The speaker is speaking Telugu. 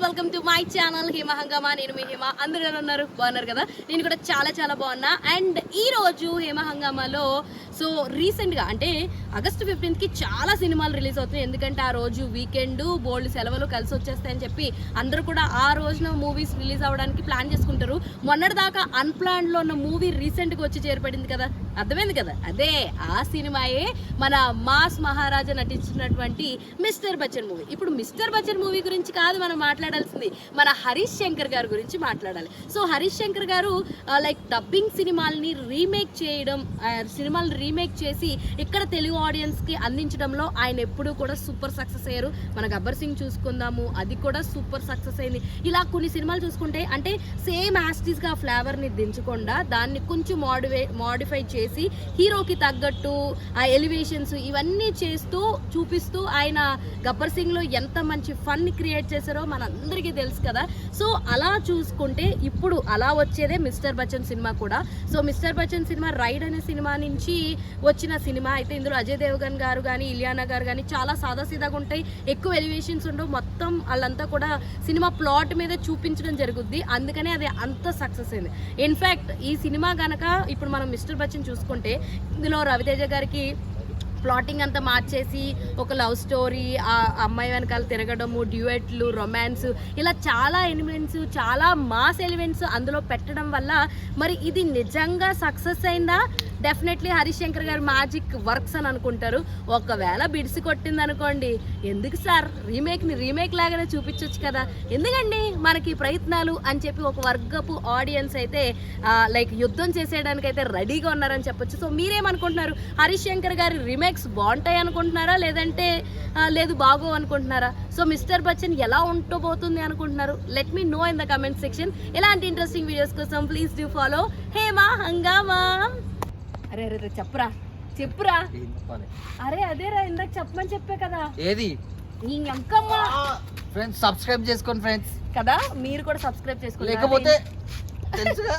వెల్కమ్ టు మై ఛానల్ హిమ హంగామా. నేను మీ హిమ. అందరూ ఎలా ఉన్నారు? బాగున్నారు కదా? నేను కూడా చాలా చాలా బాగున్నా. అండ్ ఈ రోజు హిమ హంగామాలో రీసెంట్గా అంటే ఆగస్టు 15కి చాలా సినిమాలు రిలీజ్ అవుతాయి. ఎందుకంటే ఆ రోజు వీకెండ్ బోల్డ్ సెలవులు కలిసి వచ్చేస్తాయని చెప్పి అందరూ కూడా ఆ రోజున మూవీస్ రిలీజ్ అవ్వడానికి ప్లాన్ చేసుకుంటారు. మొన్నటిదాకా అన్ప్లాన్లో ఉన్న మూవీ రీసెంట్గా వచ్చి చేరిపడింది కదా, అర్థమైంది కదా, అదే ఆ సినిమాయే మన మాస్ మహారాజా నటించినటువంటి మిస్టర్ బచ్చన్ మూవీ. ఇప్పుడు మిస్టర్ బచ్చన్ మూవీ గురించి కాదు మనం మాట్లాడాల్సింది, మన హరీష్ శంకర్ గారి గురించి మాట్లాడాలి. సో హరీష్ శంకర్ గారు లైక్ డబ్బింగ్ సినిమాల్ని రీమేక్ చేయడం, సినిమాలు రీమేక్ చేసి ఇక్కడ తెలుగు ఆడియన్స్కి అందించడంలో ఆయన ఎప్పుడూ కూడా సూపర్ సక్సెస్ అయ్యారు. మన గబ్బర్ సింగ్ చూసుకుందాము, అది కూడా సూపర్ సక్సెస్ అయింది. ఇలా కొన్ని సినిమాలు చూసుకుంటే అంటే సేమ్ యాస్టీస్గా ఆ ఫ్లేవర్ని దించకుండా దాన్ని కొంచెం మోడిఫై చేసి హీరోకి తగ్గట్టు ఆ ఎలివేషన్స్ ఇవన్నీ చేస్తూ చూపిస్తూ ఆయన గబ్బర్ సింగ్లో ఎంత మంచి ఫన్ క్రియేట్ చేశారో మనందరికీ తెలుసు కదా. సో అలా చూసుకుంటే ఇప్పుడు అలా వచ్చేదే మిస్టర్ బచ్చన్ సినిమా కూడా. సో మిస్టర్ బచ్చన్ సినిమా రైడ్ అనే సినిమా నుంచి వచ్చిన సినిమా అయితే ఇందులో అజయ్ దేవగన్ గారు కానీ ఇలియానా గారు కానీ చాలా సాదాసీదాగా ఉంటాయి, ఎక్కువ ఎలివేషన్స్ ఉండవు, మొత్తం వాళ్ళంతా కూడా సినిమా ప్లాట్ మీద చూపించడం జరుగుద్ది. అందుకనే అది అంత సక్సెస్ అయింది. ఇన్ఫ్యాక్ట్ ఈ సినిమా కనుక ఇప్పుడు మనం మిస్టర్ బచ్చన్ చూసుకుంటే ఇందులో రవితేజ గారికి ప్లాటింగ్ అంతా మార్చేసి ఒక లవ్ స్టోరీ, ఆ అమ్మాయి వెనకాల తిరగడము, డ్యూయెట్లు, రొమాన్స్, ఇలా చాలా ఎలిమెంట్స్, చాలా మాస్ ఎలిమెంట్స్ అందులో పెట్టడం వల్ల మరి ఇది నిజంగా సక్సెస్ అయిందా? డెఫినెట్లీ హరీష్ శంకర్ గారు మ్యాజిక్ వర్క్స్ అని అనుకుంటారు. ఒకవేళ బిడిసి కొట్టింది అనుకోండి, ఎందుకు సార్ రీమేక్ని రీమేక్ లాగానే చూపించవచ్చు కదా, ఎందుకండి మనకి ప్రయత్నాలు అని చెప్పి ఒక వర్గపు ఆడియన్స్ అయితే లైక్ యుద్ధం చేసేయడానికి అయితే రెడీగా ఉన్నారని చెప్పొచ్చు. సో మీరేమనుకుంటున్నారు? హరీష్ శంకర్ గారి రీమేక్స్ బాగుంటాయి అనుకుంటున్నారా, లేదంటే లేదు బాగో అనుకుంటున్నారా? సో మిస్టర్ బచ్చన్ ఎలా ఉంటబోతుంది అనుకుంటున్నారు? Let me know in the comment section. ఇలాంటి ఇంట్రెస్టింగ్ వీడియోస్ కోసం please do follow Hema Hungama. అరే అరే చెప్పురా. అరే అదేరా ఇందాక చెప్పమని చెప్పే కదా. ఏది? ఇంకమ్మా ఫ్రెండ్స్ సబ్స్క్రైబ్ చేసుకోండి ఫ్రెండ్స్ కదా, మీరు కూడా సబ్స్క్రైబ్ చేసుకోండి లేకపోతే తెలుసుగా.